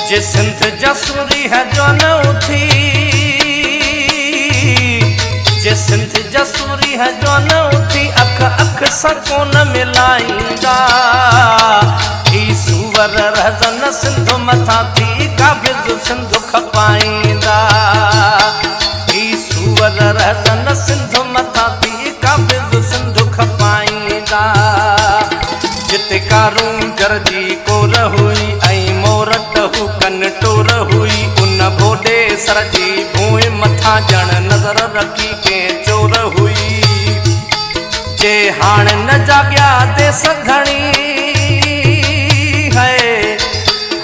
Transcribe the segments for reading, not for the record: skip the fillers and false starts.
जे सिंध जसूरी है जो न उठी, जे सिंध जसूरी है जो न उठी, अख अख सां कोन मिलाईंदा। ही सूवर रहजन सिंध मथां थी, काबिज़ सिंध खपाईंदा। ही सूवर रहजन सिंध मथां थी, काबिज़ सिंध खपाईंदा। जिते कारूंगर जी कोर हुई ऐं मोरट हू कन टोर हुई, उन भोॾे सर जी भूए मथां ॼण नज़र रखी कंहिं चोर हुई। जे हाणे न जाॻिया देस घणी है,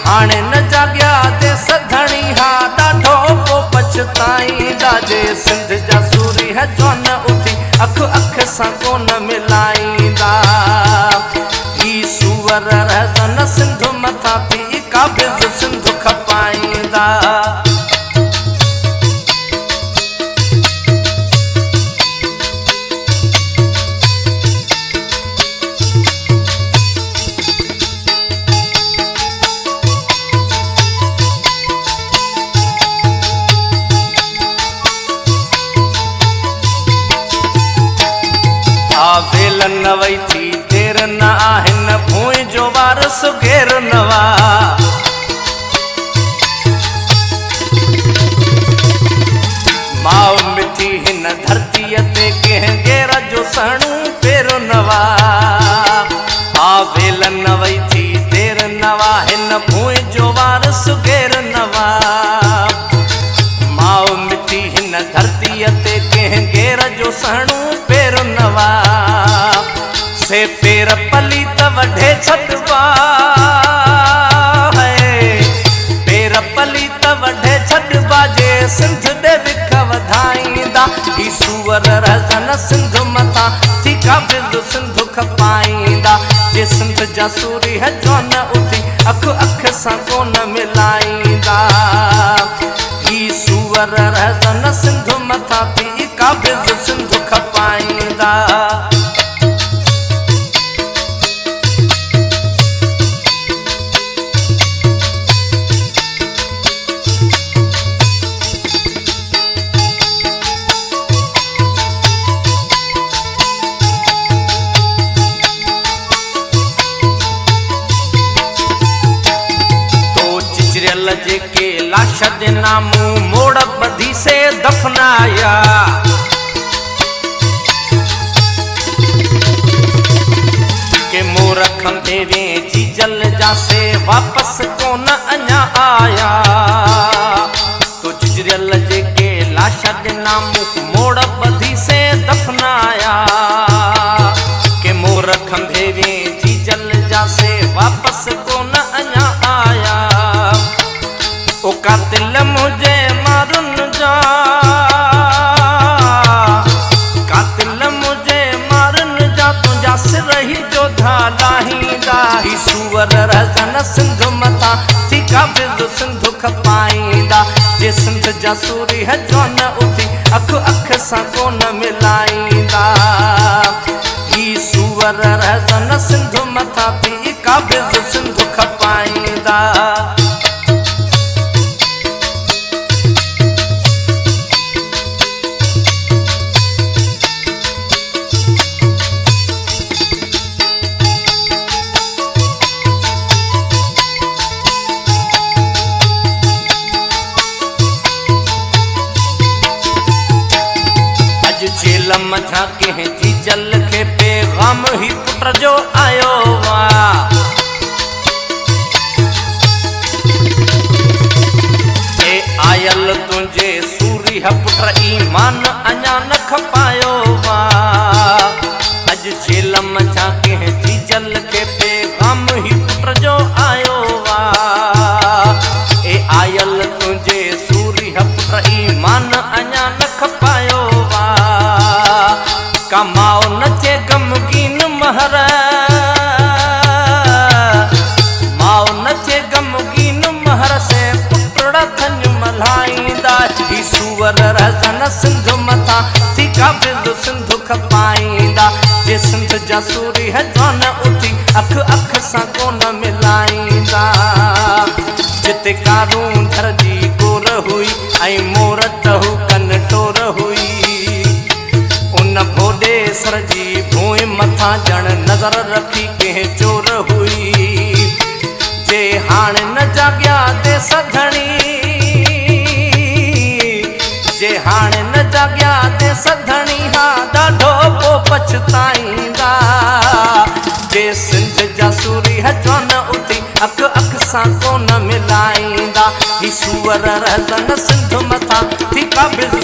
हाणे न जाॻिया देस घणी, हा ॾाढो को पछताईंदा। जे सिंध जा सूरी है जो न उथी, अख अख सां कोन मिलाईंदा। ही सूवर रहजन सिंध मथां थी, काबिज़ सिंध खपाईंदा। वेल न वई थी देर न आहिन, भूए जो वारस घेर नवा। माउ मिठी हिन धरतीअ ते कंहिं घेर जो सणू पेर नवा। वेल न वई थी देर न आहिन, भूए जो वारस घेर नवा। माउ मिठी हिन धरतीअ ते कंहिं घेर जो सणू पेर नवा। से पेर पलीत वढे छॾिबा है, पेर पलीत वढे छॾिबा। जे सिंध ॾे विख वधाईंदा। ही सूवर रहजन सिंध मथां थी, काबिज़ सिंध खपाईंदा। जे सिंध जा सूरी है जो न उथी, अख अख सां कोन मिलाईंदा। ही सूवर रहजन सिंध मथां थी, काबिज़ सिंध खपाईंदा। जेके लाश जे नामू मोड़ बधी से दफनाया। के मोर खंभे में जीजल जा से वापस कोन अञा आया। तो जिजरियल जेके लाश जे नामू मोड़ बधी से दफनाया। के मोर खंभे में जीजल जा से वापस कोन अञा आया। ओ कातिल मुझे मारुन जा, कातिल मुझे मारुन जा, तुझा सिर ही जो लाहींदा। ही सूवर रहजन सिंध मथां थी, काबिज़ सिंध खपाईंदा। जे सिंध जा सूरी है जो न उथी, अख अख सां कोन मिलाईंदा। ही सूवर रहजन सिंध मथां थी, काबिज़ सिंध खपाईंदा। जेल मथां कंहिं जीजल खे पैगाम ही पुट जो आयो वा। ए आयल तुंहिंजे सूरी है पुट, ईमान अञा न खपायो वा। अॼु जेल मथां कंहिं जीजल खे पैगाम ही पुट जो आयो वा। ए आयल तुंहिंजे सूरी है पुट, ईमान अञा न खपायो वा। कमाओ न थे गमगीन महर, माओ न थे गमगीन महर से पुटड़ा थन मल्हाईंदा। ही सूवर रहजन सिंध मथां थी, काबिज़ सिंध खपाईंदा। जे सिंध जा सूरी है जो न उथी, अख अख सां कोन मिलाईंदा। जिते का केसर जी भूई मथा जण नज़र रखी कंहिं चोर हुई जे हाणे न जाॻिया दे सधणी जे हाणे न जाॻिया दे सधणी हा ॾाढो पोइ पछताईंदा जे सिंध जा सूरी जवान उथी अख अख सां कोन मिलाईंदा ही सूअर रहजन सिंध मथां थी क़ाबिज़